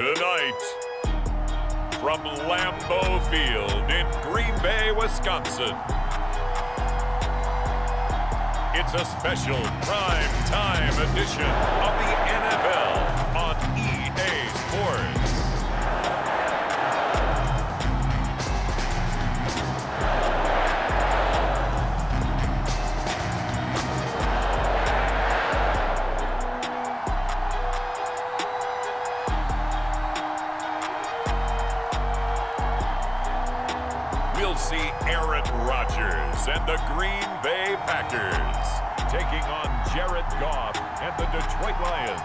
Tonight, from Lambeau Field in Green Bay, Wisconsin, it's a special prime time edition of the NFL on EA Sports. We'll see Aaron Rodgers and the Green Bay Packers taking on Jared Goff and the Detroit Lions.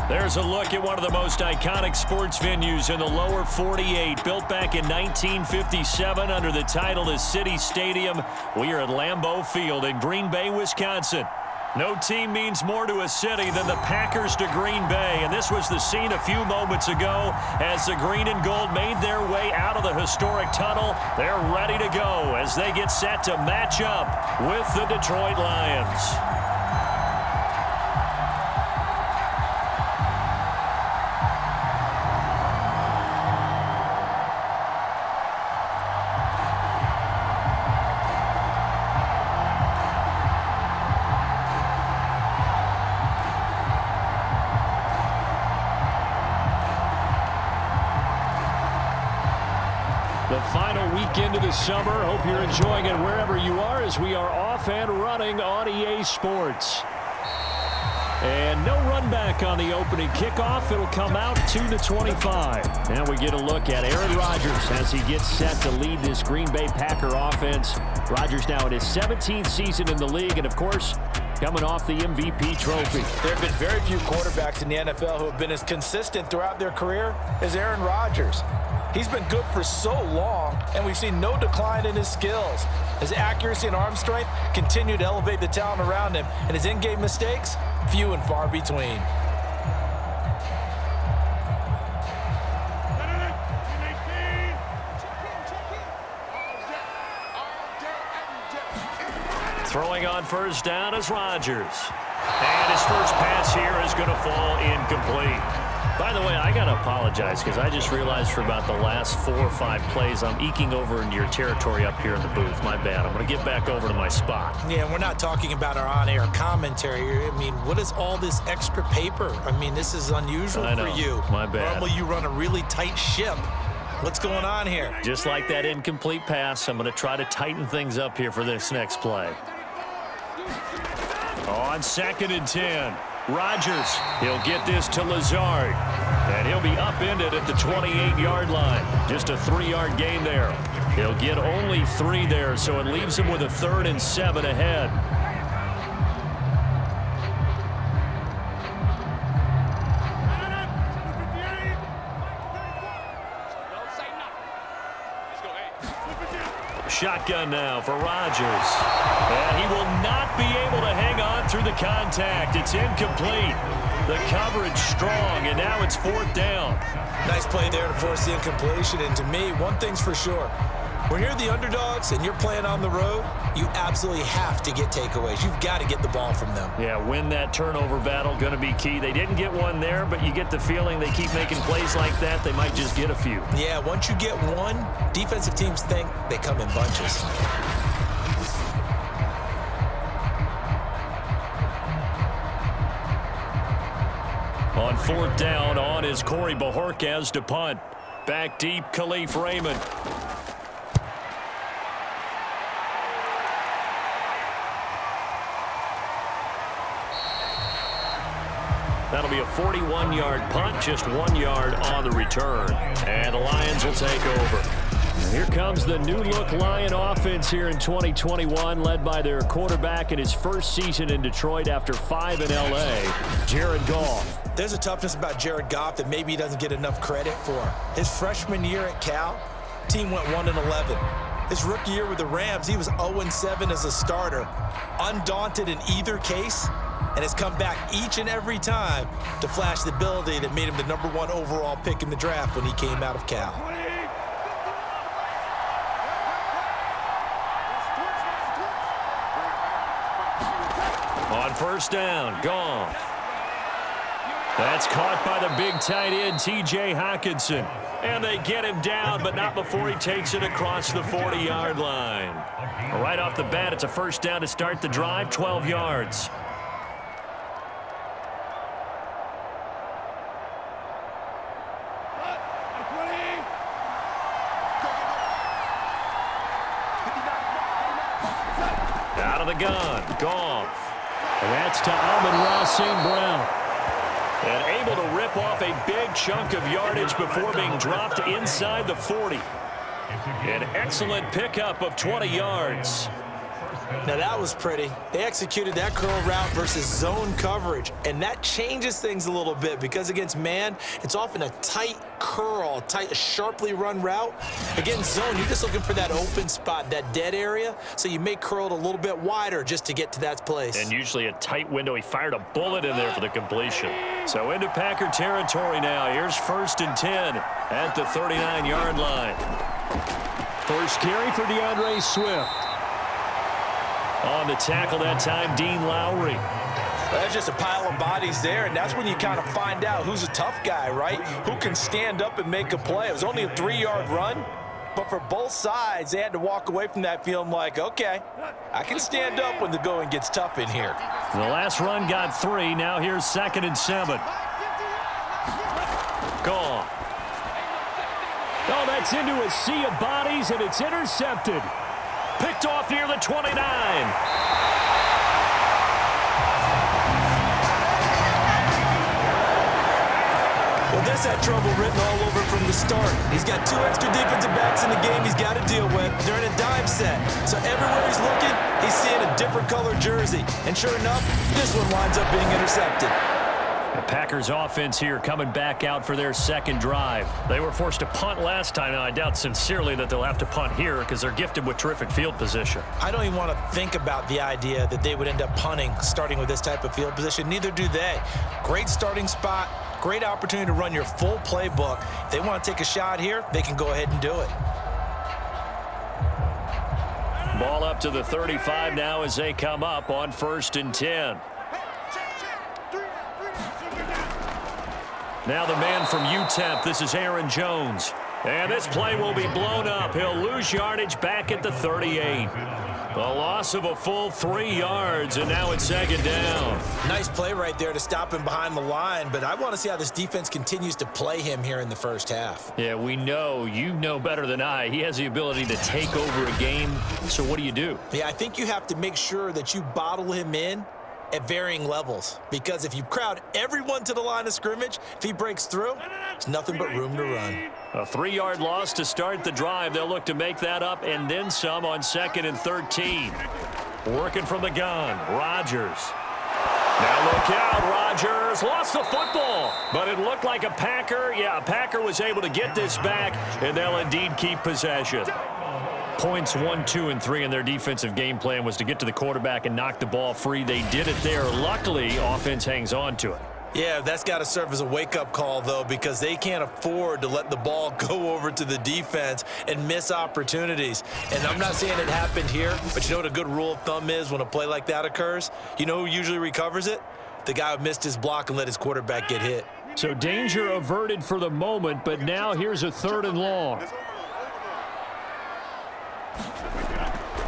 There's a look at one of the most iconic sports venues in the lower 48. Built back in 1957 under the title of City Stadium. We are at Lambeau Field in Green Bay, Wisconsin. No team means more to a city than the Packers to Green Bay, and this was the scene a few moments ago as the green and gold made their way out of the historic tunnel. They're ready to go as they get set to match up with the Detroit Lions. The final weekend of the summer. Hope you're enjoying it wherever you are as we are off and running on EA Sports. And no run back on the opening kickoff. It'll come out to the 25. Now we get a look at Aaron Rodgers as he gets set to lead this Green Bay Packer offense. Rodgers now in his 17th season in the league, and of course, coming off the MVP trophy. There have been very few quarterbacks in the NFL who have been as consistent throughout their career as Aaron Rodgers. He's been good for so long, and we've seen no decline in his skills. His accuracy and arm strength continue to elevate the talent around him, and his in-game mistakes, few and far between. Throwing on first down is Rodgers. And his first pass here is going to fall incomplete. By the way, I got to apologize because I just realized for about the last 4 or 5 plays I'm eking over into your territory up here in the booth. My bad. I'm going to get back over to my spot. Yeah, we're not talking about our on-air commentary. I mean, what is all this extra paper? I mean, this is unusual for you. My bad. Normally you run a really tight ship. What's going on here? Just like that incomplete pass, I'm going to try to tighten things up here for this next play. On 2nd and 10. Rodgers, he'll get this to Lazard, and he'll be upended at the 28-yard line. Just a 3-yard gain there. He'll get only 3 there, so it leaves him with a 3rd and 7 ahead. Shotgun now for Rodgers. And he will not be able to hang on through the contact. It's incomplete. The coverage strong, and now it's 4th down. Nice play there to force the incompletion. And to me, one thing's for sure. When you're the underdogs and you're playing on the road, you absolutely have to get takeaways. You've got to get the ball from them. Yeah, win that turnover battle, going to be key. They didn't get one there, but you get the feeling they keep making plays like that, they might just get a few. Yeah, once you get one, defensive teams think they come in bunches. On 4th down, on is Corey Bojorquez to punt. Back deep, Khalif Raymond. That'll be a 41-yard punt, just 1 yard on the return. And the Lions will take over. And here comes the new-look Lion offense here in 2021, led by their quarterback in his first season in Detroit after 5 in L.A., Jared Goff. There's a toughness about Jared Goff that maybe he doesn't get enough credit for. His freshman year at Cal, team went 1-11. His rookie year with the Rams, he was 0-7 as a starter. Undaunted in either case, and has come back each and every time to flash the ability that made him the #1 overall pick in the draft when he came out of Cal. On first down, Goff. That's caught by the big tight end, T.J. Hockenson. And they get him down, but not before he takes it across the 40-yard line. Right off the bat, it's a first down to start the drive, 12 yards. Out of the gun, Goff. And that's to Amon-Ra St. Brown. And able to rip off a big chunk of yardage before being dropped inside the 40. An excellent pickup of 20 yards. Now that was pretty. They executed that curl route versus zone coverage, and that changes things a little bit because against man, it's often a tight curl, a sharply run route. Against zone, you're just looking for that open spot, that dead area, so you may curl it a little bit wider just to get to that place. And usually a tight window. He fired a bullet in there for the completion. So into Packer territory now. Here's 1st and 10 at the 39-yard line. First carry for DeAndre Swift. On the tackle that time, Dean Lowry. There's just a pile of bodies there, and that's when you kind of find out who's a tough guy, right? Who can stand up and make a play. It was only a 3-yard run, but for both sides, they had to walk away from that feeling like, okay, I can stand up when the going gets tough in here. The last run got 3. Now here's 2nd and 7. Goff. Oh, that's into a sea of bodies, and it's intercepted. Picked off near the 29. Well, this had trouble written all over from the start. He's got 2 extra defensive backs in the game he's got to deal with. They're in a dime set. So everywhere he's looking, he's seeing a different color jersey. And sure enough, this one winds up being intercepted. The Packers offense here coming back out for their second drive. They were forced to punt last time. Now, I doubt sincerely that they'll have to punt here because they're gifted with terrific field position. I don't even want to think about the idea that they would end up punting starting with this type of field position. Neither do they. Great starting spot. Great opportunity to run your full playbook. If they want to take a shot here, they can go ahead and do it. Ball up to the 35 now as they come up on 1st and 10. Now the man from UTEP, this is Aaron Jones. And this play will be blown up. He'll lose yardage back at the 38. The loss of a full 3 yards, and now it's 2nd down. Nice play right there to stop him behind the line, but I want to see how this defense continues to play him here in the first half. Yeah, we know. You know better than I. He has the ability to take over a game, so what do? Yeah, I think you have to make sure that you bottle him in at varying levels, because if you crowd everyone to the line of scrimmage, if he breaks through, there's nothing but room to run. A 3-yard loss to start the drive. They'll look to make that up and then some on 2nd and 13. Working from the gun, Rodgers. Now look out, Rodgers lost the football, but it looked like a Packer. Yeah, a Packer was able to get this back, and they'll indeed keep possession. Points 1, 2, and 3 in their defensive game plan was to get to the quarterback and knock the ball free. They did it there. Luckily, offense hangs on to it. Yeah, that's got to serve as a wake-up call, though, because they can't afford to let the ball go over to the defense and miss opportunities. And I'm not saying it happened here, but you know what a good rule of thumb is when a play like that occurs? You know who usually recovers it? The guy who missed his block and let his quarterback get hit. So danger averted for the moment, but now here's a 3rd and long.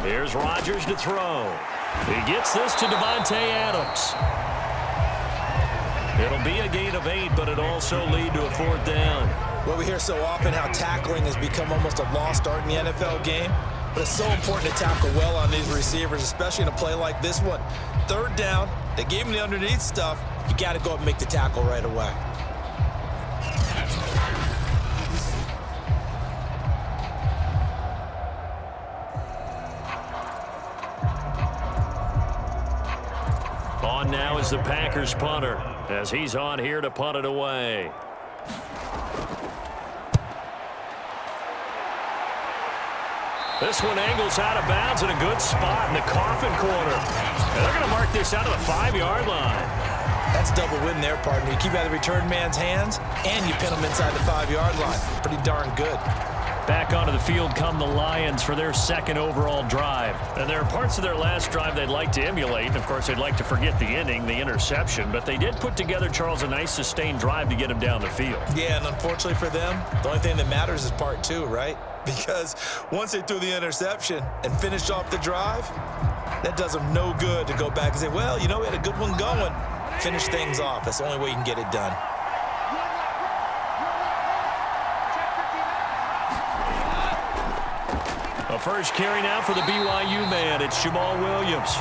Here's Rodgers to throw. He gets this to Davante Adams. It'll be a gain of 8, but it also lead to a 4th down. Well, we hear so often how tackling has become almost a lost art in the NFL game, but it's so important to tackle well on these receivers, especially in a play like this one. 3rd down, they gave him the underneath stuff. You got to go up and make the tackle right away. On now is the Packers punter, as he's on here to punt it away. This one angles out of bounds in a good spot in the coffin corner. And they're going to mark this out of the 5-yard line. That's double win there, partner. You keep out of the return man's hands, and you pin him inside the 5-yard line. Pretty darn good. Back onto the field come the Lions for their second overall drive. And there are parts of their last drive they'd like to emulate. And, of course, they'd like to forget the ending, the interception. But they did put together, Charles, a nice sustained drive to get them down the field. Yeah, and unfortunately for them, the only thing that matters is part two, right? Because once they threw the interception and finished off the drive, that does them no good to go back and say, well, you know, we had a good one going. Finish things off. That's the only way you can get it done. A first carry now for the BYU man. It's Jamal Williams.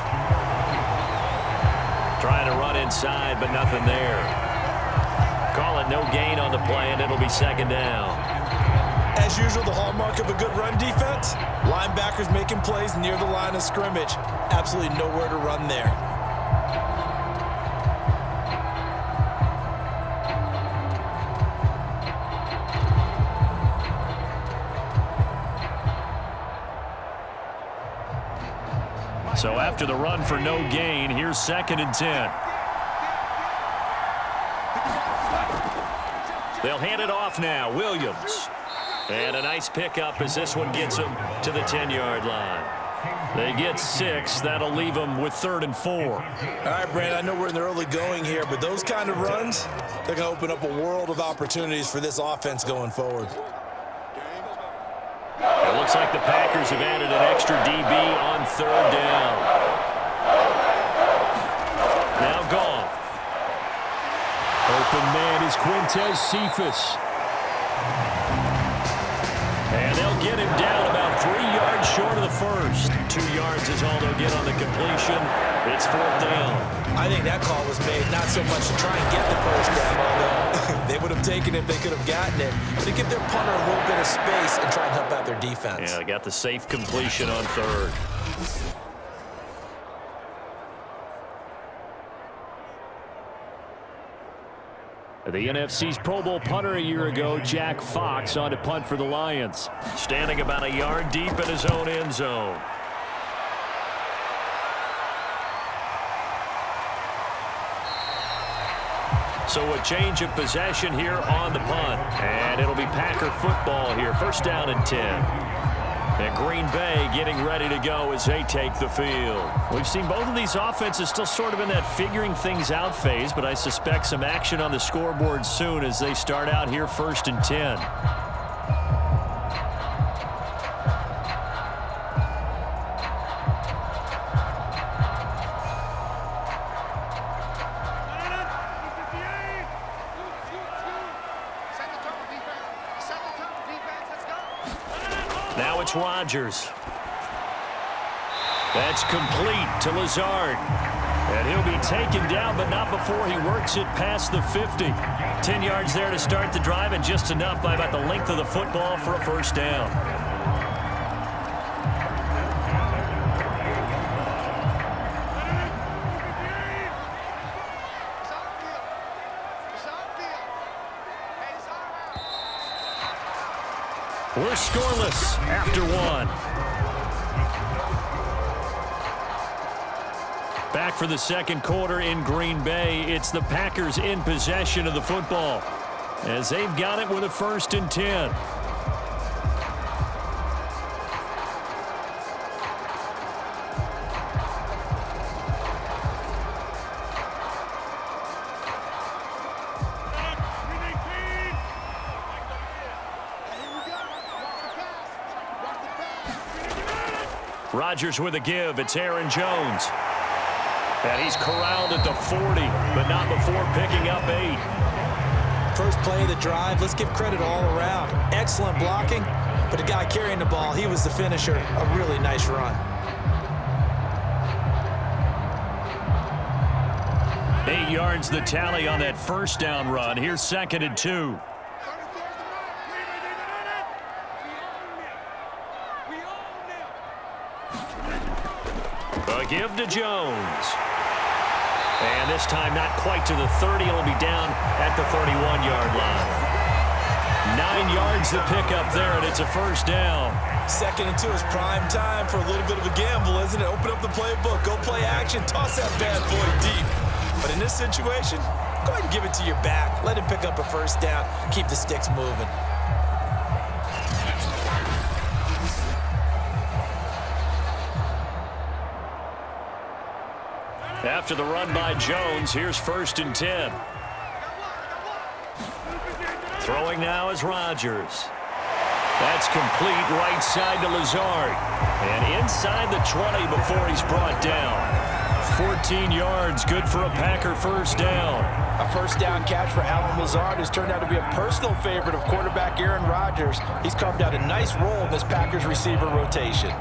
Trying to run inside, but nothing there. Call it no gain on the play, and it'll be second down. As usual, the hallmark of a good run defense, linebackers making plays near the line of scrimmage. Absolutely nowhere to run there. So after the run for no gain, here's 2nd and 10. They'll hand it off now. Williams. And a nice pickup as this one gets them to the 10-yard line. They get 6. That'll leave them with 3rd and 4. All right, Brandon, I know we're in the early going here, but those kind of runs, they're going to open up a world of opportunities for this offense going forward. It looks like the Packers have added an extra DB on 3rd down. Now Goff. Open man is Quinton Cephas. And they'll get him down about 3 yards short of the first. 2 yards is all they'll get on the completion. It's 4th down. I think that call was made not so much to try and get the first down, although they would have taken it if they could have gotten it, but to give their punter a little bit of space and try and help out their defense. Yeah, they got the safe completion on 3rd. The NFC's Pro Bowl punter a year ago, Jack Fox, on to punt for the Lions. Standing about a yard deep in his own end zone. So a change of possession here on the punt. And it'll be Packer football here. 1st down and 10. And Green Bay getting ready to go as they take the field. We've seen both of these offenses still sort of in that figuring things out phase, but I suspect some action on the scoreboard soon as they start out here 1st and 10. Now it's Rodgers. That's complete to Lazard. And he'll be taken down, but not before he works it past the 50. 10 yards there to start the drive, and just enough by about the length of the football for a 1st down. We're scoreless after 1. Back for the 2nd quarter in Green Bay. It's the Packers in possession of the football as they've got it with a 1st and 10. Rodgers with a give. It's Aaron Jones. And he's corralled at the 40, but not before picking up 8. First play of the drive, let's give credit all around. Excellent blocking, but the guy carrying the ball, he was the finisher. A really nice run. 8 yards the tally on that 1st down run. Here's 2nd and 2. A give to Jones. And this time not quite to the 30. It'll be down at the 31-yard line. 9 yards the pickup there, and it's a 1st down. 2nd and 2 is prime time for a little bit of a gamble, isn't it? Open up the playbook, go play action, toss that bad boy deep. But in this situation, go ahead and give it to your back. Let him pick up a 1st down, keep the sticks moving. after the run by Jones. Here's 1st and 10. Throwing now is Rodgers. That's complete right side to Lazard. And inside the 20 before he's brought down. 14 yards, good for a Packer first down. A first down catch for Allen Lazard, who's turned out to be a personal favorite of quarterback Aaron Rodgers. He's carved out a nice role in this Packers receiver rotation.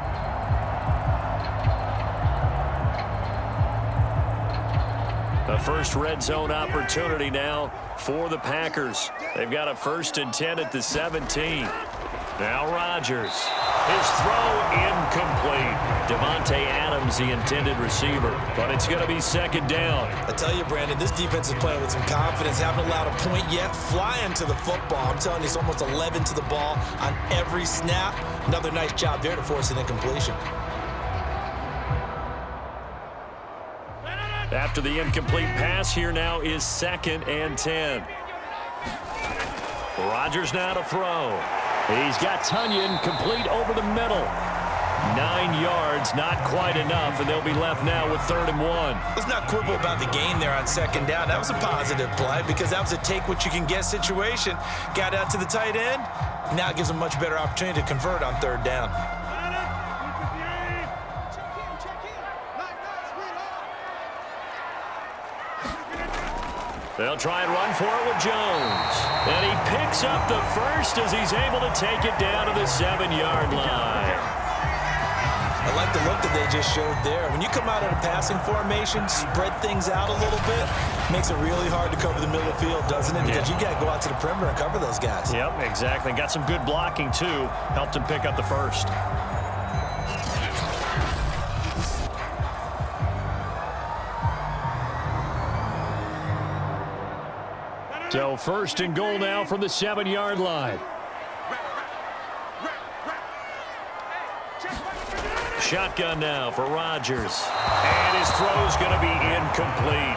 The first red zone opportunity now for the Packers. They've got a 1st and 10 at the 17. Now Rodgers. His throw incomplete. Davante Adams, the intended receiver. But it's going to be 2nd down. I tell you, Brandon, this defense is playing with some confidence. Haven't allowed a point yet. Flying to the football. I'm telling you, it's almost 11 to the ball on every snap. Another nice job there to force an incompletion. After the incomplete pass, here now is 2nd and 10. Rodgers now to throw. He's got Tunyon complete over the middle. 9 yards, not quite enough, and they'll be left now with 3rd and 1. Let's not quibble about the gain there on 2nd down. That was a positive play because that was a take-what-you-can-get situation. Got out to the tight end. Now it gives them a much better opportunity to convert on 3rd down. They'll try and run for it with Jones. And he picks up the first as he's able to take it down to the 7-yard line. I like the look that they just showed there. When you come out of the passing formation, spread things out a little bit, makes it really hard to cover the middle of the field, doesn't it? Because you got to go out to the perimeter and cover those guys. Yep, exactly. Got some good blocking, too. Helped him pick up the first. So 1st and goal now from the 7-yard line. Shotgun now for Rodgers. And his throw's going to be incomplete.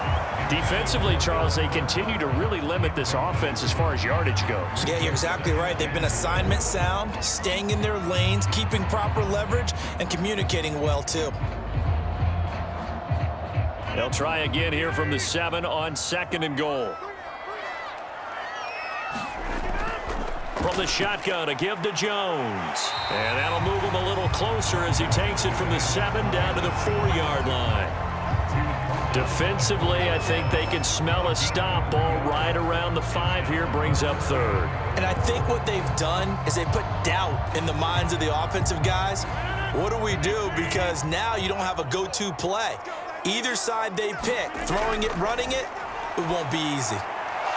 Defensively, Charles, they continue to really limit this offense as far as yardage goes. Yeah, you're exactly right. They've been assignment sound, staying in their lanes, keeping proper leverage, and communicating well, too. They'll try again here from the 7 on 2nd and goal. From the shotgun, a give to Jones. And that'll move him a little closer as he takes it from the 7 down to the 4-yard line. Defensively, I think they can smell a stop ball right around the 5 here, brings up 3rd. And I think what they've done is they put doubt in the minds of the offensive guys. What do we do? Because now you don't have a go-to play. Either side they pick, throwing it, running it, it won't be easy.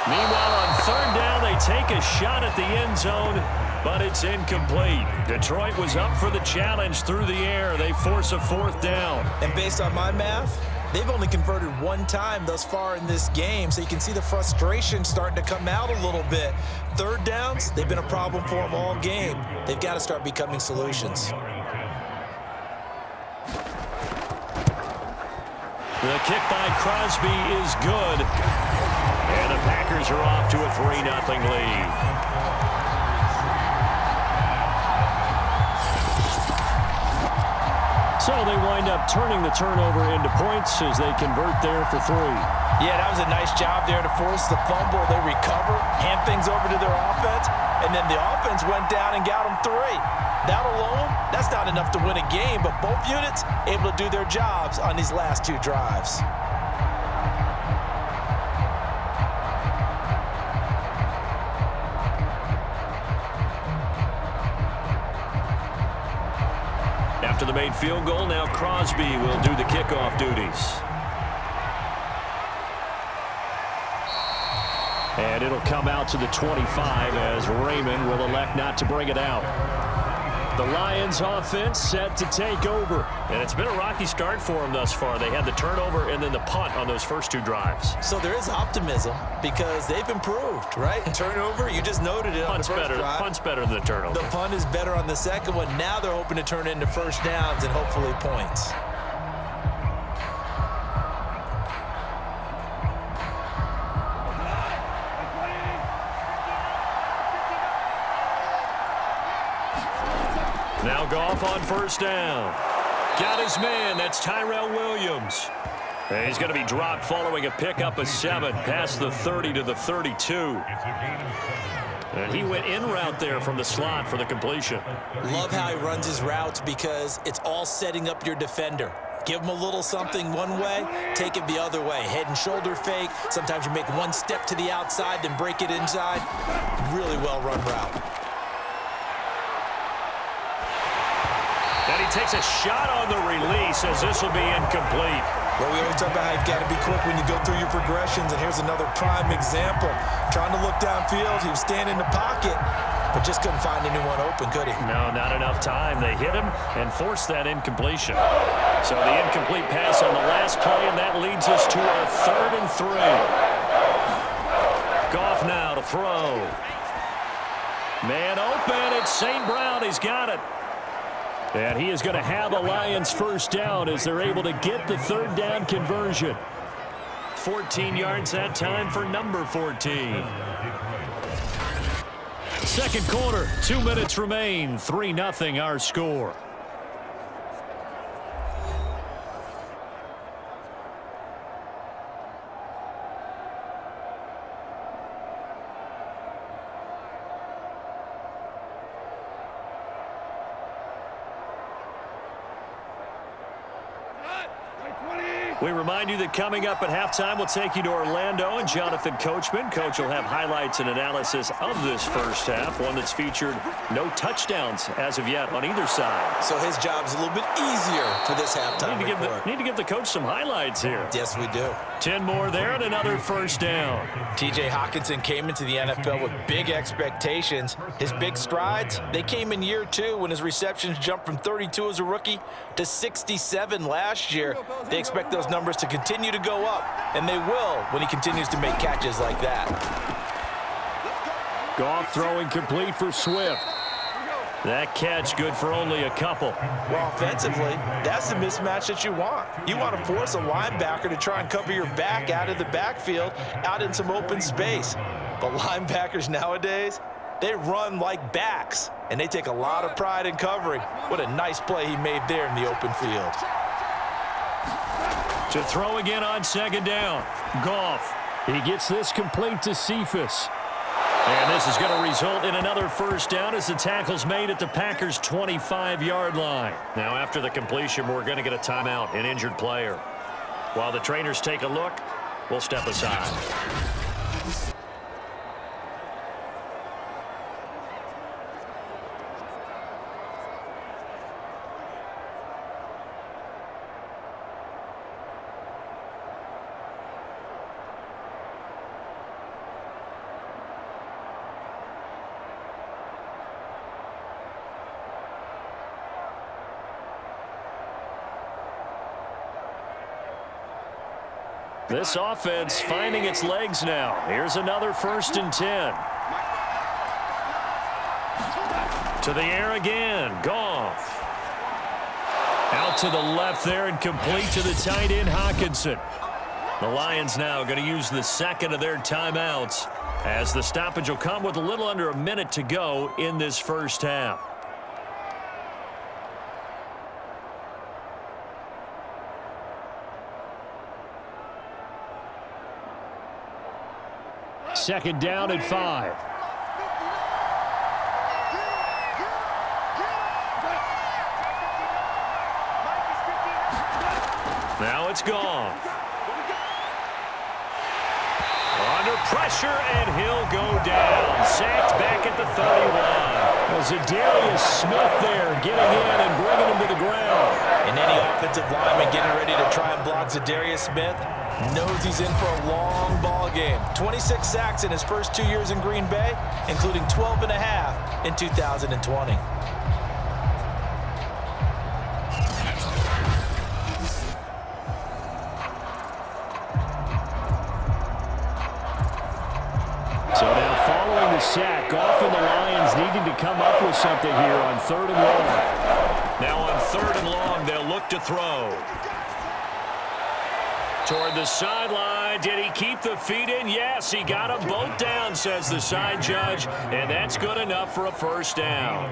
Meanwhile, on 3rd down, they take a shot at the end zone, but it's incomplete. Detroit was up for the challenge through the air. They force a 4th down. And based on my math, they've only converted 1 time thus far in this game, so you can see the frustration starting to come out a little bit. 3rd downs, they've been a problem for them all game. They've got to start becoming solutions. The kick by Crosby is good. And the Packers are off to a 3-0 lead. So they wind up turning the turnover into points as they convert there for 3. Yeah, that was a nice job there to force the fumble. They recover, hand things over to their offense, and then the offense went down and got them 3. That alone, that's not enough to win a game, but both units able to do their jobs on these last 2 drives. After the made field goal, now Crosby will do the kickoff duties. And it'll come out to the 25 as Raymond will elect not to bring it out. The Lions offense set to take over. And it's been a rocky start for them thus far. They had the turnover and then the punt on those first 2 drives. So there is optimism because they've improved, right? Turnover, you just noted it on the first drive. Punt's better than the turnover. The punt is better on the second one. Now they're hoping to turn it into 1st downs and hopefully points. Now Goff on 1st down. Got his man. That's Tyrell Williams. And he's going to be dropped following a pickup of 7 past the 30 to the 32. And he went in route there from the slot for the completion. Love how he runs his routes because it's all setting up your defender. Give him a little something one way, take it the other way. Head and shoulder fake. Sometimes you make one step to the outside, then break it inside. Really well-run route. And he takes a shot on the release as this will be incomplete. Well, we always talk about how you've got to be quick when you go through your progressions, and here's another prime example. Trying to look downfield, he was standing in the pocket, but just couldn't find anyone open, could he? No, not enough time. They hit him and forced that incompletion. So the incomplete pass on the last play, and that leads us to our 3rd and 3. Goff now to throw. Man open, it's St. Brown. He's got it. And he is going to have a Lions first down as they're able to get the 3rd down conversion. 14 yards that time for number 14. Second quarter, 2 minutes remain. 3-0 our score. We remind you that coming up at halftime, we'll take you to Orlando and Jonathan Coachman. Coach will have highlights and analysis of this first half, one that's featured no touchdowns as of yet on either side. So his job's a little bit easier for this halftime report. Need to give the coach some highlights here. Yes, we do. 10 more there and another first down. T.J. Hockenson came into the NFL with big expectations. His big strides, they came in year 2 when his receptions jumped from 32 as a rookie to 67 last year. They expect those numbers to continue to go up, and they will when he continues to make catches like that. Goff throwing complete for Swift. That catch good for only a couple. Well, offensively, that's the mismatch that you want. You want to force a linebacker to try and cover your back out of the backfield, out in some open space. But linebackers nowadays, they run like backs, and they take a lot of pride in covering. What a nice play he made there in the open field. To throw again on 2nd down. Goff. He gets this complete to Cephas. And this is going to result in another first down as the tackle's made at the Packers' 25-yard line. Now, after the completion, we're going to get a timeout, an injured player. While the trainers take a look, we'll step aside. This offense finding its legs now. Here's another 1st and 10. To the air again. Goff. Out to the left there and complete to the tight end, Hockenson. The Lions now going to use the 2nd of their timeouts as the stoppage will come with a little under a minute to go in this first half. Second down at 5. Now it's Goff. Under pressure, and he'll go down. Sacked back at the 31. Well, Zadarius Smith there getting in and bringing him to the ground. And any offensive lineman getting ready to try and block Zadarius Smith knows he's in for a long ball game. 26 sacks in his first 2 years in Green Bay, including 12 and a half in 2020. So now following the sack, Goff and the Lions needing to come up with something here on 3rd and long. Now on 3rd and long, they'll look to throw. Toward the sideline. Did he keep the feet in? Yes, he got them both down, says the side judge, and that's good enough for a first down.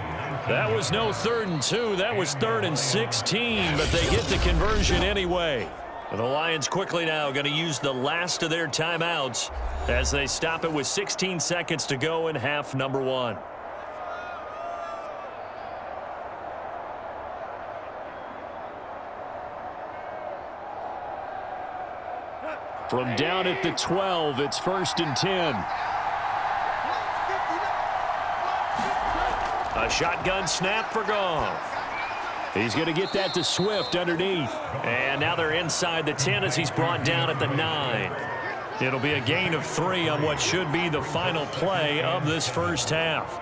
That was no 3rd and 2. That was 3rd and 16, but they get the conversion anyway. The Lions quickly now going to use the last of their timeouts as they stop it with 16 seconds to go in half number 1. From down at the 12, it's 1st and 10. A shotgun snap for Goff. He's going to get that to Swift underneath. And now they're inside the 10 as he's brought down at the 9. It'll be a gain of 3 on what should be the final play of this first half.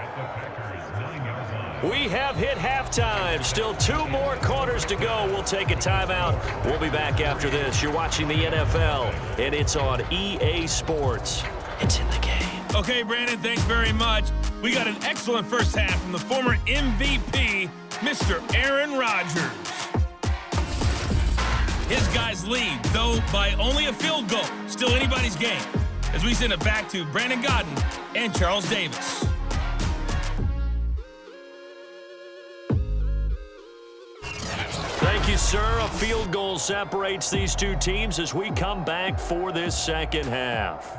We have hit halftime. Still 2 more quarters to go. We'll take a timeout. We'll be back after this. You're watching the NFL, and it's on EA Sports. It's in the game. Okay, Brandon, thanks very much. We got an excellent first half from the former MVP, Mr. Aaron Rodgers. His guys lead, though by only a field goal. Still anybody's game. As we send it back to Brandon Godden and Charles Davis. Thank you, sir. A field goal separates these two teams as we come back for this second half.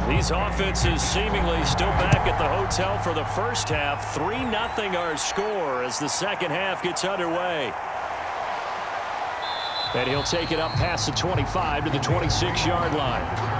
These offenses seemingly still back at the hotel for the first half. 3-0 our score as the second half gets underway. And he'll take it up past the 25 to the 26-yard line.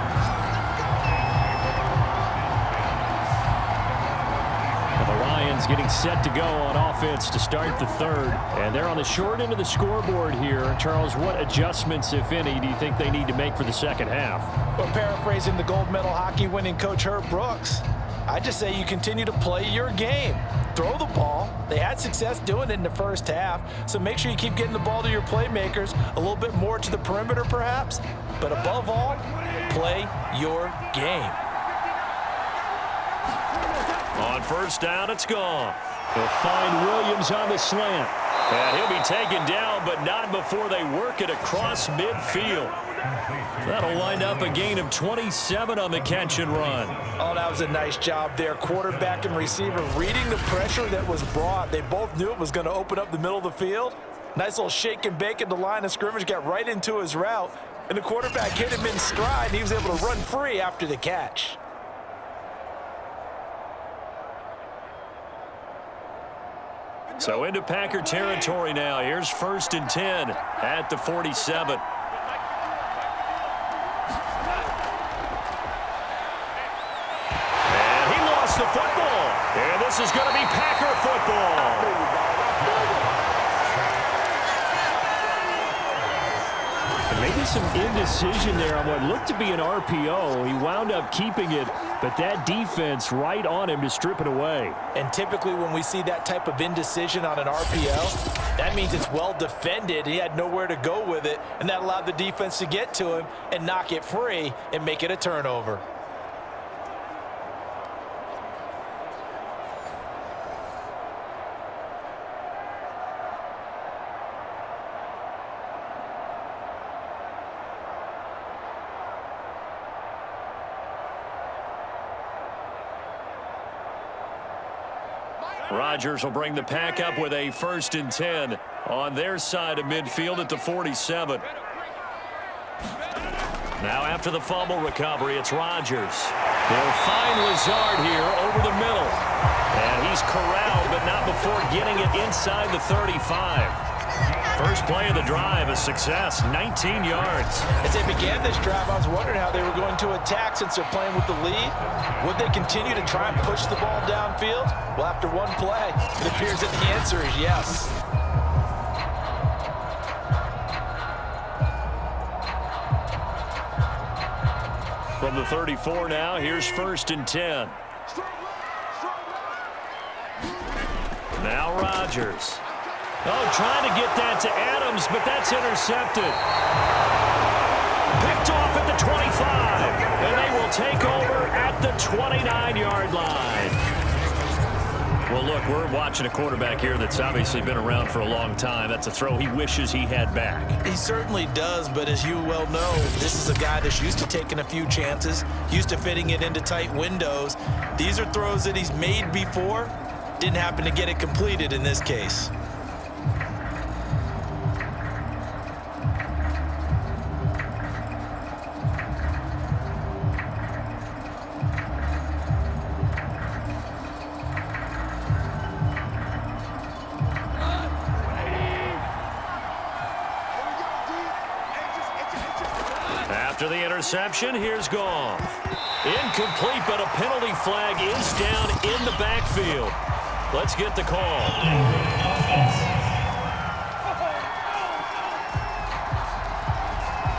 Getting set to go on offense to start the third. And they're on the short end of the scoreboard here. Charles, what adjustments, if any, do you think they need to make for the second half? Well, paraphrasing the gold medal hockey winning coach Herb Brooks, I just say you continue to play your game. Throw the ball. They had success doing it in the first half, so make sure you keep getting the ball to your playmakers, a little bit more to the perimeter perhaps, but above all, play your game. On first down, it's Goff. They'll find Williams on the slant. And he'll be taken down, but not before they work it across midfield. That'll wind up a gain of 27 on the catch and run. Oh, that was a nice job there. Quarterback and receiver reading the pressure that was brought. They both knew it was going to open up the middle of the field. Nice little shake and bake at the line of scrimmage, got right into his route, and the quarterback hit him in stride, and he was able to run free after the catch. So into Packer territory now. Here's 1st and 10 at the 47. And he lost the football. And this is going to be Packer football. Maybe some indecision there on what looked to be an RPO. He wound up keeping it, but that defense right on him to strip it away. And typically when we see that type of indecision on an RPO, that means it's well defended. He had nowhere to go with it, and that allowed the defense to get to him and knock it free and make it a turnover. Rodgers will bring the pack up with a 1st and 10 on their side of midfield at the 47. Now after the fumble recovery, it's Rodgers. They'll find Lazard here over the middle. And he's corralled, but not before getting it inside the 35. First play of the drive, a success, 19 yards. As they began this drive, I was wondering how they were going to attack since they're playing with the lead. Would they continue to try and push the ball downfield? Well, after one play, it appears that the answer is yes. From the 34 now, here's 1st and 10. Now Rodgers. Oh, trying to get that to Adams, but that's intercepted. Picked off at the 25, and they will take over at the 29-yard line. Well, look, we're watching a quarterback here that's obviously been around for a long time. That's a throw he wishes he had back. He certainly does, but as you well know, this is a guy that's used to taking a few chances, used to fitting it into tight windows. These are throws that he's made before. Didn't happen to get it completed in this case. After the interception, here's Goff. Incomplete, but a penalty flag is down in the backfield. Let's get the call.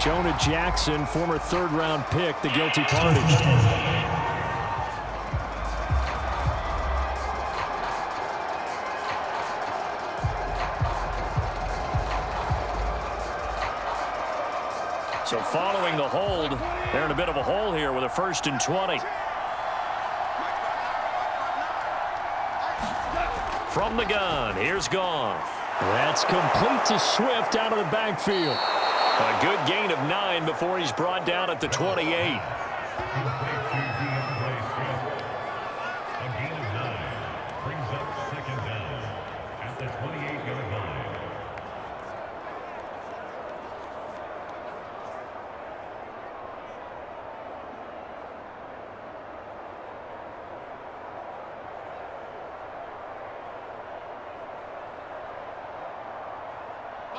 Jonah Jackson, former third-round pick, the guilty party. So following the hold, they're in a bit of a hole here with a 1st and 20. From the gun, here's Goff. That's complete to Swift out of the backfield. A good gain of 9 before he's brought down at the 28.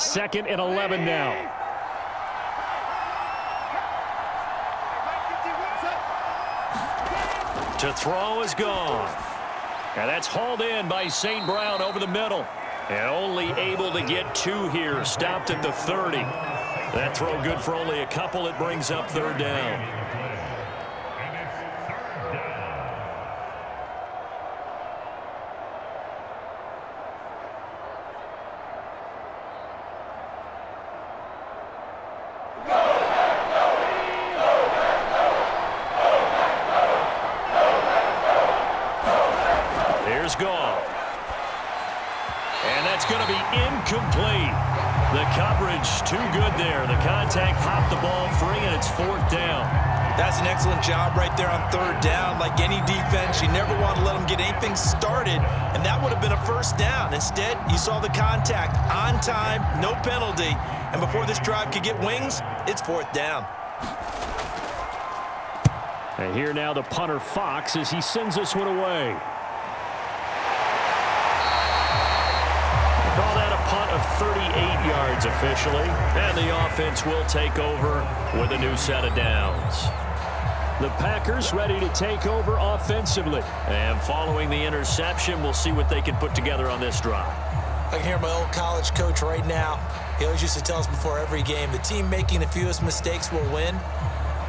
Second and 11 now. To throw is Goff. And that's hauled in by St. Brown over the middle. And only able to get 2 here. Stopped at the 30. That throw good for only a couple. It brings up 3rd down. Goff. And that's going to be incomplete. The coverage too good there. The contact popped the ball free, and it's 4th down. That's an excellent job right there on 3rd down. Like any defense, you never want to let them get anything started, and that would have been a 1st down. Instead, you saw the contact on time, no penalty, and before this drive could get wings, it's 4th down. And here now the punter Fox as he sends this one away. Call that a punt of 38 yards officially. And the offense will take over with a new set of downs. The Packers ready to take over offensively. And following the interception, we'll see what they can put together on this drive. I can hear my old college coach right now. He always used to tell us before every game, the team making the fewest mistakes will win.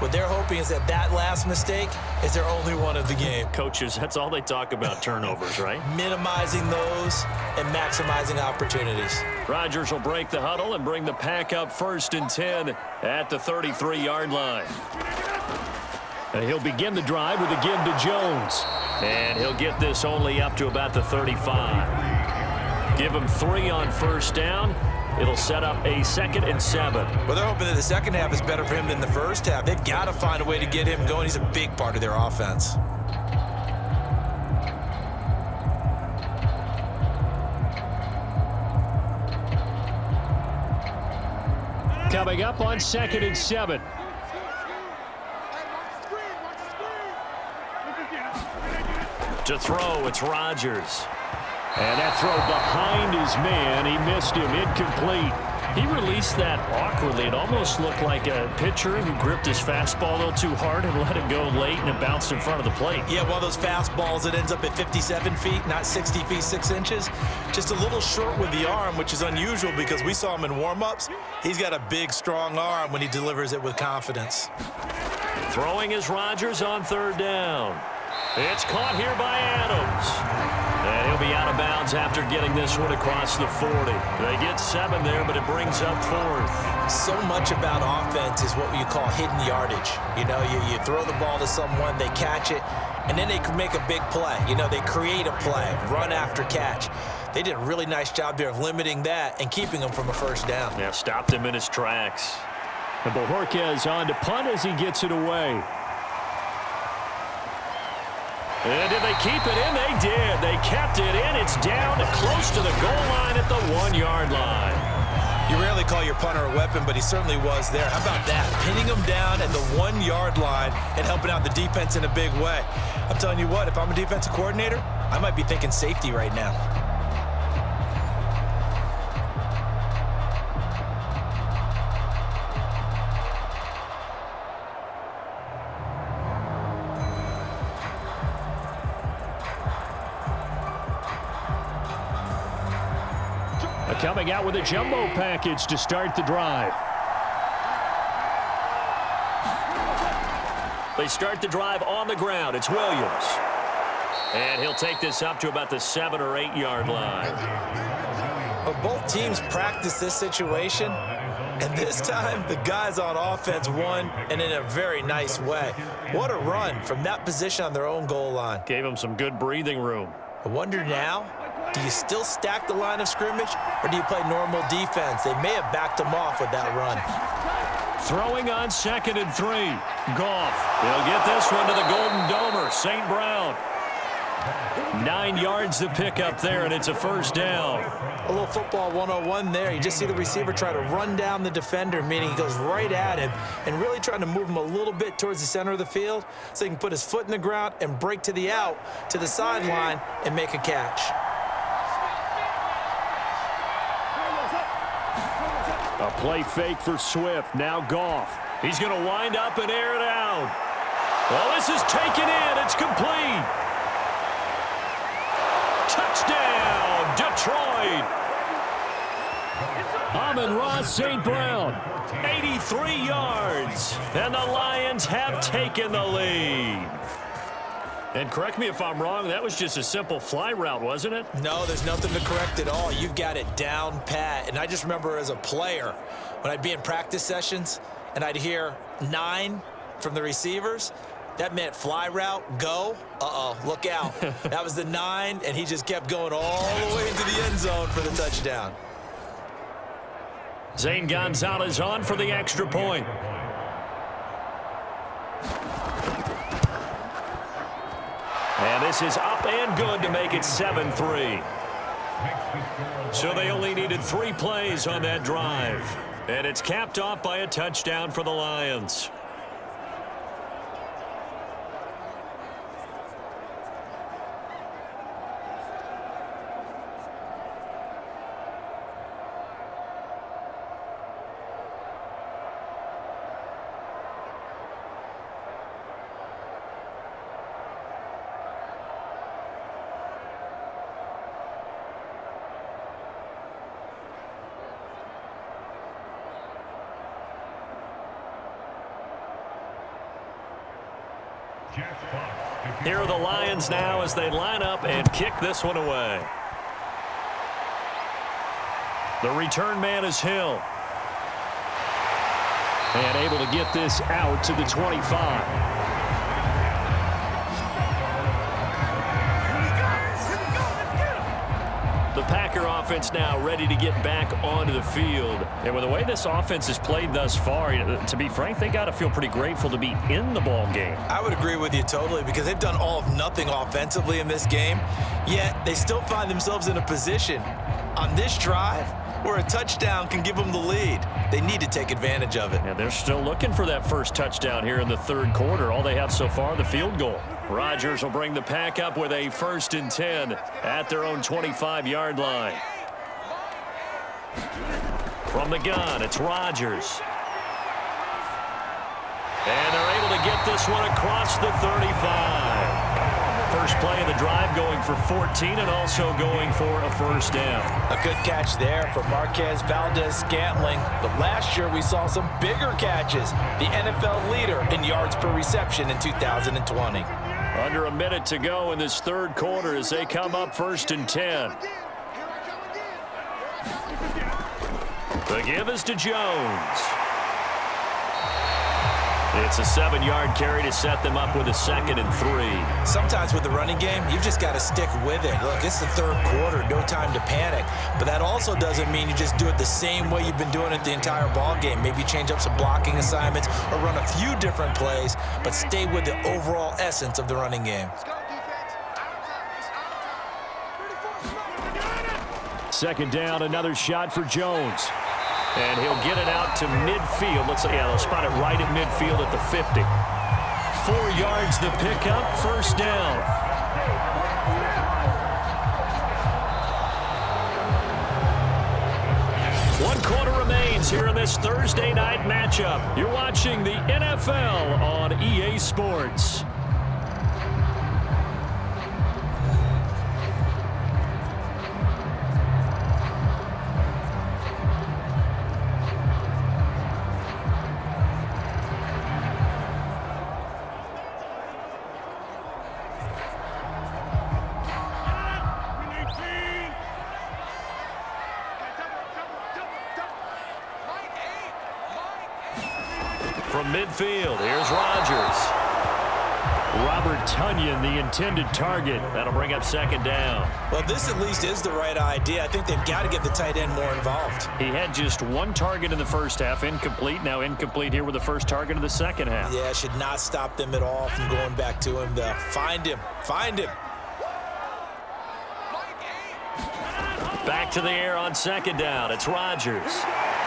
What they're hoping is that that last mistake is their only one of the game. Coaches, that's all they talk about, turnovers, right? Minimizing those and maximizing opportunities. Rodgers will break the huddle and bring the pack up 1st and 10 at the 33-yard line. And he'll begin the drive with a give to Jones. And he'll get this only up to about the 35. Give him 3 on 1st down. It'll set up a 2nd and 7. Well, they're hoping that the second half is better for him than the first half. They've got to find a way to get him going. He's a big part of their offense. Coming up on 2nd and 7. To throw, it's Rodgers. And that throw behind his man, he missed him, incomplete. He released that awkwardly. It almost looked like a pitcher who gripped his fastball a little too hard and let it go late, and it bounced in front of the plate. Yeah, one of those fastballs that ends up at 57 feet, not 60 feet, 6 inches. Just a little short with the arm, which is unusual because we saw him in warm-ups. He's got a big, strong arm when he delivers it with confidence. Throwing is Rodgers on 3rd down. It's caught here by Adams. And he'll be out of bounds after getting this one across the 40. They get 7 there, but it brings up 4th. So much about offense is what you call hidden yardage. You know, you throw the ball to someone, they catch it, and then they can make a big play. You know, they create a play, run after catch. They did a really nice job there of limiting that and keeping him from a first down. Yeah, stopped him in his tracks. And Bojorquez on to punt as he gets it away. And did they keep it in? They did. They kept it in. It's down close to the goal line at the 1-yard line. You rarely call your punter a weapon, but he certainly was there. How about that? Pinning him down at the 1-yard line and helping out the defense in a big way. I'm telling you what, if I'm a defensive coordinator, I might be thinking safety right now. Coming out with a jumbo package to start the drive. They start the drive on the ground. It's Williams. And he'll take this up to about the 7- or 8-yard line. But both teams practice this situation, and this time the guys on offense won, and in a very nice way. What a run from that position on their own goal line. Gave him some good breathing room. I wonder now, do you still stack the line of scrimmage, or do you play normal defense? They may have backed him off with that run. Throwing on 2nd and 3. Goff. He'll get this one to the Golden Domer, St. Brown. 9 yards to pick up there, and it's a first down. A little football 101 there. You just see the receiver try to run down the defender, meaning he goes right at him and really trying to move him a little bit towards the center of the field so he can put his foot in the ground and break to the out, to the sideline, and make a catch. A play fake for Swift. Now Goff. He's going to wind up and air it out. Well, this is taken in. It's complete. Touchdown, Detroit. Amon-Ra St. Brown. 83 yards. And the Lions have taken the lead. And correct me if I'm wrong, that was just a simple fly route, wasn't it? No, there's nothing to correct at all. You've got it down pat. And I just remember as a player, when I'd be in practice sessions and I'd hear 9 from the receivers, that meant fly route, go. Uh-oh, look out. That was the 9, and he just kept going all the way into the end zone for the touchdown. Zane Gonzalez on for the extra point. And this is up and good to make it 7-3. So they only needed 3 plays on that drive. And it's capped off by a touchdown for the Lions. Here are the Lions now as they line up and kick this one away. The return man is Hill. And able to get this out to the 25. The Packer offense now ready to get back onto the field. And with the way this offense has played thus far, to be frank, they got to feel pretty grateful to be in the ball game. I would agree with you totally because they've done all of nothing offensively in this game, yet they still find themselves in a position on this drive where a touchdown can give them the lead. They need to take advantage of it. And they're still looking for that first touchdown here in the third quarter. All they have so far, the field goal. Rodgers will bring the Pack up with a 1st and 10 at their own 25-yard line. From the gun, it's Rodgers. And they're able to get this one across the 35. First play of the drive going for 14 and also going for a first down. A good catch there for Marquez Valdez-Scantling. But last year we saw some bigger catches. The NFL leader in yards per reception in 2020. Under a minute to go in this third quarter as they come up 1st and 10. The give is to Jones. It's a 7-yard carry to set them up with a 2nd and 3. Sometimes with the running game, you've just got to stick with it. Look, it's the third quarter, no time to panic. But that also doesn't mean you just do it the same way you've been doing it the entire ball game. Maybe change up some blocking assignments or run a few different plays, but stay with the overall essence of the running game. Second down, another shot for Jones. And he'll get it out to midfield. They'll spot it right at midfield at the 50. 4 yards the pickup, 1st down. One quarter remains here in this Thursday night matchup. You're watching the NFL on EA Sports. From midfield, here's Rodgers. Robert Tonyan, the intended target. That'll bring up 2nd down. Well, this at least is the right idea. I think they've got to get the tight end more involved. He had just 1 target in the first half, incomplete. Now incomplete here with the first target of the second half. Yeah, should not stop them at all from going back to him. Find him. Find him. Back to the air on 2nd down. It's Rodgers.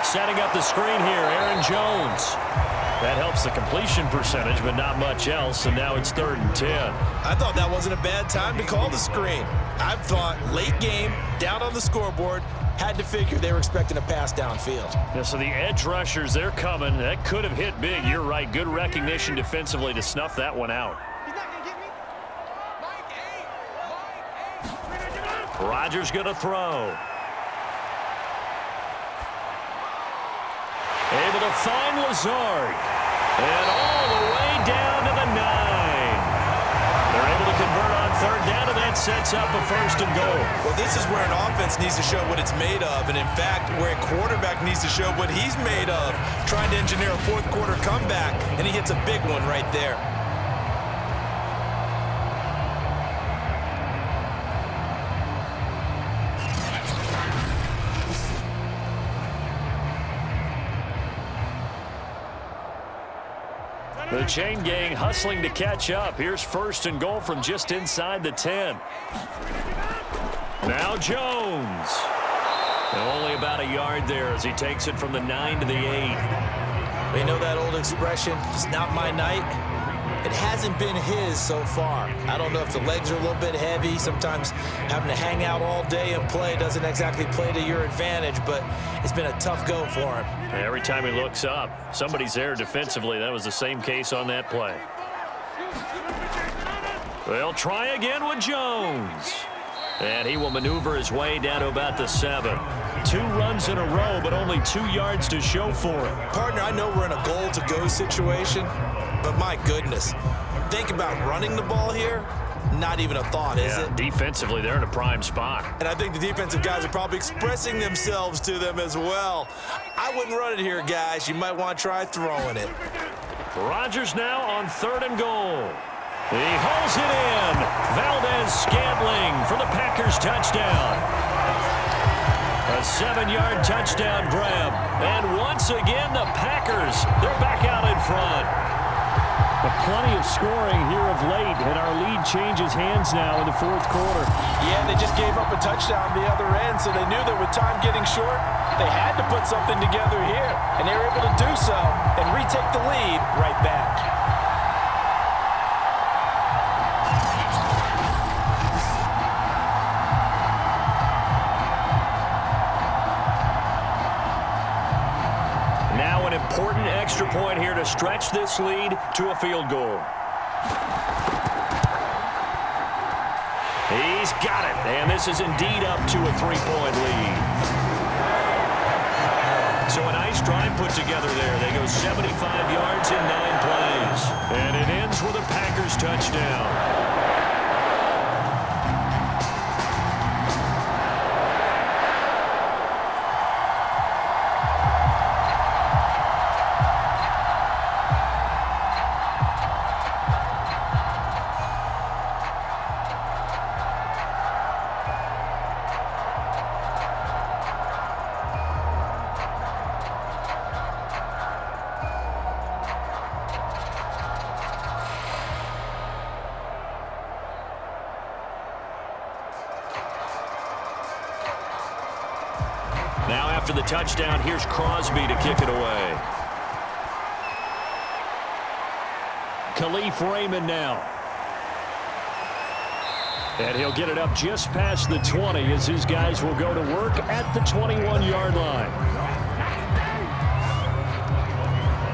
Setting up the screen here, Aaron Jones. That helps the completion percentage, but not much else, and now it's 3rd and 10. I thought that wasn't a bad time to call the screen. I thought late game, down on the scoreboard, had to figure they were expecting a pass downfield. Yeah, so the edge rushers, they're coming. That could have hit big. You're right. Good recognition defensively to snuff that one out. Rodgers going to throw. Able to find Lazard. And all the way down to the 9. They're able to convert on 3rd down, and that sets up a 1st and goal. Well, this is where an offense needs to show what it's made of, and in fact, where a quarterback needs to show what he's made of, trying to engineer a 4th quarter comeback, and he hits a big one right there. The chain gang hustling to catch up. Here's 1st and goal from just inside the 10. Now Jones. Only about a yard there as he takes it from the 9 to the 8. You know that old expression, it's not my night? It hasn't been his so far. I don't know if the legs are a little bit heavy. Sometimes having to hang out all day and play doesn't exactly play to your advantage, but it's been a tough go for him. Every time he looks up, somebody's there defensively. That was the same case on that play. They'll try again with Jones. And he will maneuver his way down to about the 7. 2 runs in a row, but only 2 yards to show for it. Partner, I know we're in a goal-to-go situation, but my goodness, think about running the ball here. Not even a thought, is it? Defensively, they're in a prime spot. And I think the defensive guys are probably expressing themselves to them as well. I wouldn't run it here, guys. You might want to try throwing it. Rodgers now on 3rd and goal. He hauls it in. Valdez-Scantling for the Packers touchdown. A 7-yard touchdown grab. And once again, the Packers, they're back out in front. But plenty of scoring here of late, and our lead changes hands now in the 4th quarter. Yeah, they just gave up a touchdown on the other end, so they knew that with time getting short, they had to put something together here, and they were able to do so and retake the lead right back. Important extra point here to stretch this lead to a field goal. He's got it, and this is indeed up to a 3-point lead. So a nice drive put together there. They go 75 yards in 9 plays. And it ends with a Packers touchdown. Now after the touchdown, here's Crosby to kick it away. Khalif Raymond now. And he'll get it up just past the 20 as his guys will go to work at the 21-yard line.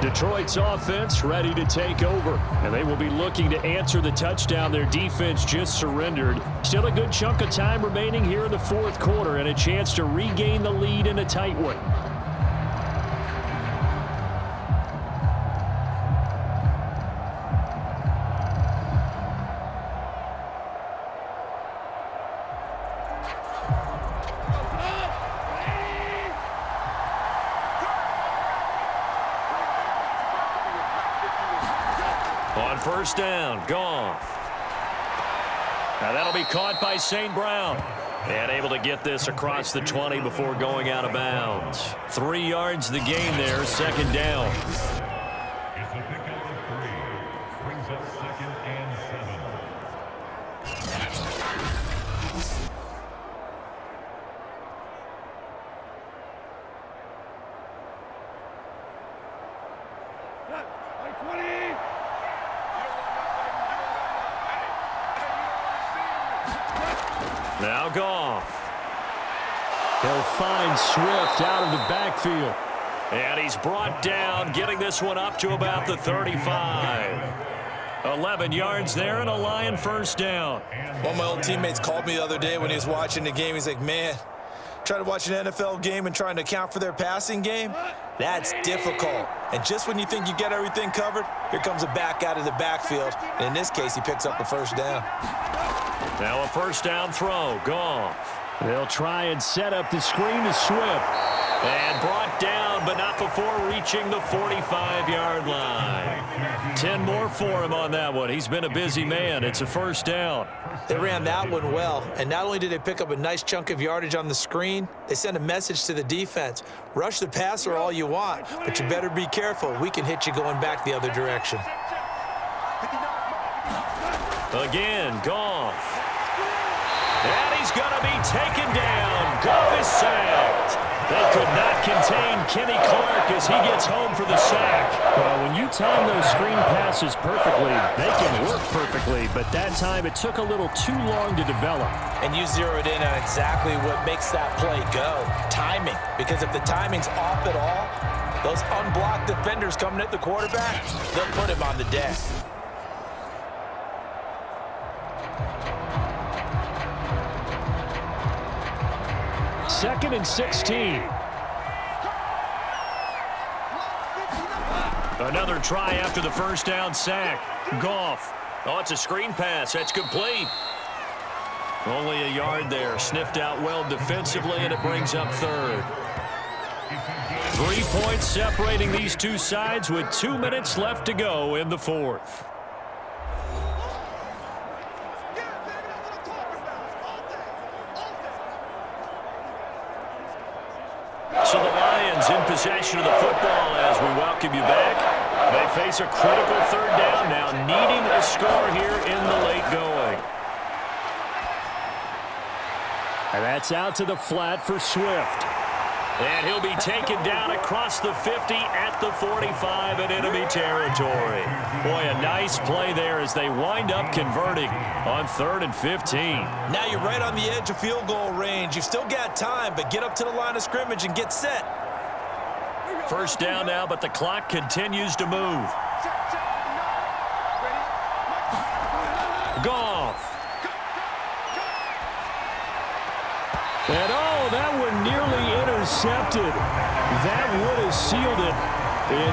Detroit's offense ready to take over, and they will be looking to answer the touchdown their defense just surrendered. Still a good chunk of time remaining here in the fourth quarter and a chance to regain the lead in a tight one. First down, Goff. Now that'll be caught by St. Brown. And able to get this across the 20 before going out of bounds. 3 yards the gain there, second down. It's a pickup of 3. Brings up 2nd and 7. Now Goff. He'll find Swift out of the backfield. And he's brought down, getting this one up to about the 35. 11 yards there and a Lion first down. One of my old teammates called me the other day when he was watching the game. He's like, man, trying to watch an NFL game and trying to account for their passing game, that's difficult. And just when you think you get everything covered, here comes a back out of the backfield. And in this case, he picks up a first down. Now a first down throw. Goff. They'll try and set up the screen to Swift. And brought down, but not before reaching the 45-yard line. 10 more for him on that one. He's been a busy man. It's a first down. They ran that one well. And not only did they pick up a nice chunk of yardage on the screen, they sent a message to the defense. Rush the passer all you want, but you better be careful. We can hit you going back the other direction. Again, Goff. And he's going to be taken down. Goff is sacked. They could not contain Kenny Clark as he gets home for the sack. Well, when you time those screen passes perfectly, they can work perfectly. But that time, it took a little too long to develop. And you zeroed in on exactly what makes that play go. Timing. Because if the timing's off at all, those unblocked defenders coming at the quarterback, they'll put him on the deck. Second and 16. Another try after the first down sack. Goff. Oh, it's a screen pass. That's complete. Only a yard there. Sniffed out well defensively, and it brings up third. 3 points separating these two sides with 2 minutes left to go in the fourth. So the Lions in possession of the football as we welcome you back. They face a critical third down now, needing a score here in the late going. And that's out to the flat for Swift. And he'll be taken down across the 50 at the 45 in enemy territory. Boy, a nice play there as they wind up converting on 3rd and 15. Now you're right on the edge of field goal range. You've still got time, but get up to the line of scrimmage and get set. First down now, but the clock continues to move. Goff. And oh, that one nearly intercepted. That would have sealed it.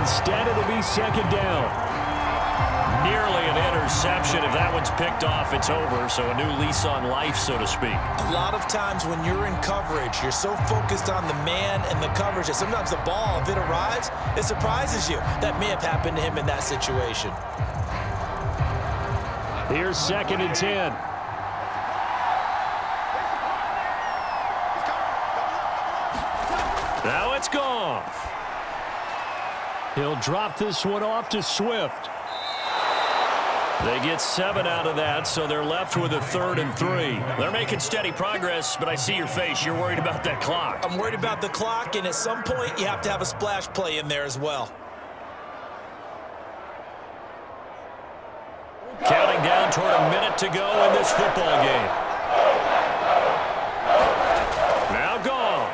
Instead, it'll be second down. Nearly an interception. If that one's picked off, it's over. So a new lease on life, so to speak. A lot of times when you're in coverage, you're so focused on the man and the coverage that sometimes the ball, if it arrives, it surprises you. That may have happened to him in that situation. Here's 2nd and 10. Now it's Goff. He'll drop this one off to Swift. They get 7 out of that, so they're left with a 3rd and 3. They're making steady progress, but I see your face. You're worried about that clock. I'm worried about the clock, and at some point, you have to have a splash play in there as well. Counting down toward a minute to go in this football game. Now Goff.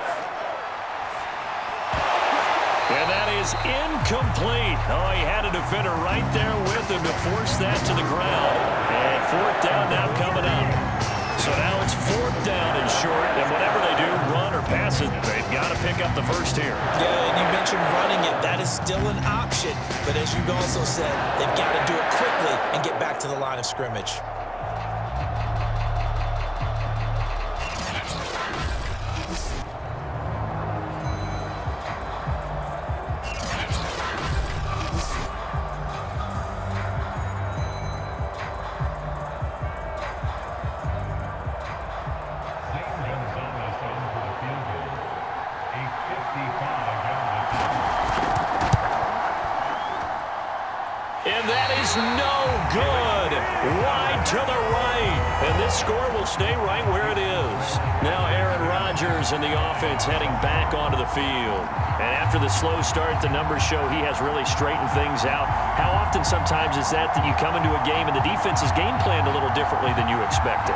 And that is incomplete. Oh, he had a defender right there with him to force that to the ground. And 4th down now coming up. So now it's 4th down and short, and whatever they do, run or pass it, they've got to pick up the first here. Yeah, and you mentioned running it. That is still an option. But as you also said, they've got to do it quickly and get back to the line of scrimmage. And that is no good. Wide to the right. And this score will stay right where it is. Now Aaron Rodgers and the offense heading back onto the field. And after the slow start, the numbers show he has really straightened things out. How often sometimes is that you come into a game and the defense is game planned a little differently than you expected?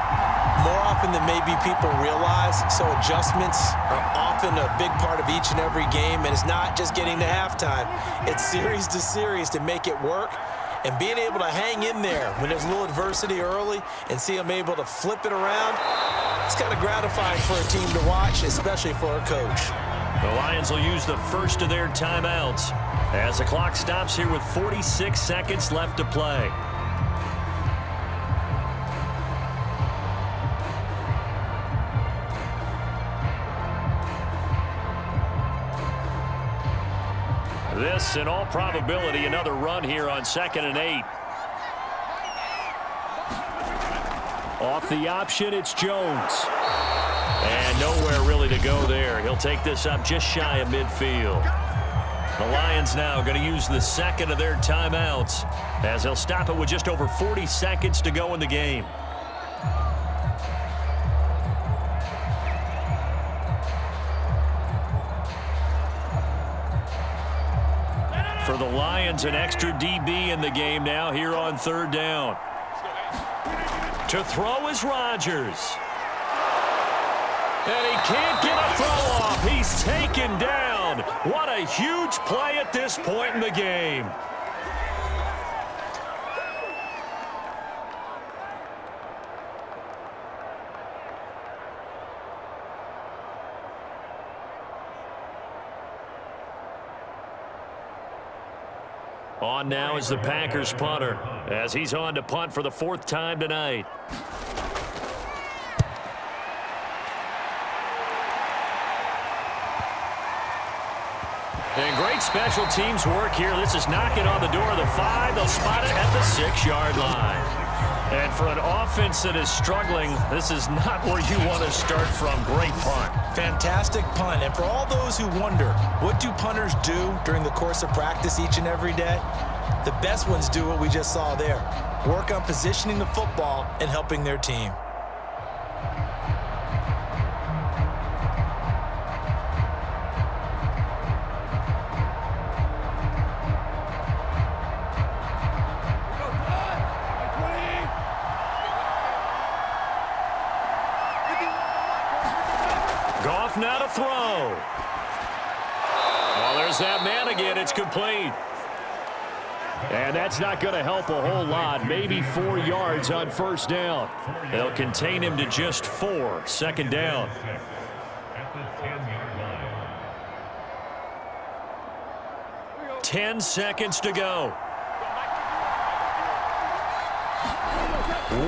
More often than maybe people realize, so adjustments are often a big part of each and every game, and it's not just getting to halftime. It's series to series to make it work, and being able to hang in there when there's a little adversity early and see them able to flip it around, it's kind of gratifying for a team to watch, especially for a coach. The Lions will use the first of their timeouts as the clock stops here with 46 seconds left to play. This, in all probability, another run here on 2nd and 8. Off the option, it's Jones. And nowhere really to go there. He'll take this up just shy of midfield. The Lions now going to use the second of their timeouts as they'll stop it with just over 40 seconds to go in the game. For the Lions, an extra DB in the game now here on 3rd down. To throw is Rodgers. And he can't get a throw off. He's taken down. What a huge play at this point in the game. On now is the Packers punter as he's on to punt for the 4th time tonight. And great special teams work here. This is knocking on the door of the 5. They'll spot it at the 6-yard line. And for an offense that is struggling, this is not where you want to start from. Great punt. Fantastic punt. And for all those who wonder, what do punters do during the course of practice each and every day? The best ones do what we just saw there. Work on positioning the football and helping their team. Goff now to throw. Well, there's that man again. It's complete. And that's not going to help a whole lot. Maybe 4 yards on 1st down. They'll contain him to just 4. 2nd down. At the 10-yard line. 10 seconds to go.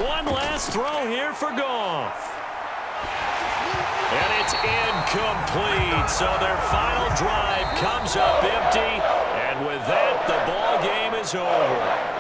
One last throw here for Goff. And it's incomplete. So their final drive comes up empty. And with that, the ball game is over.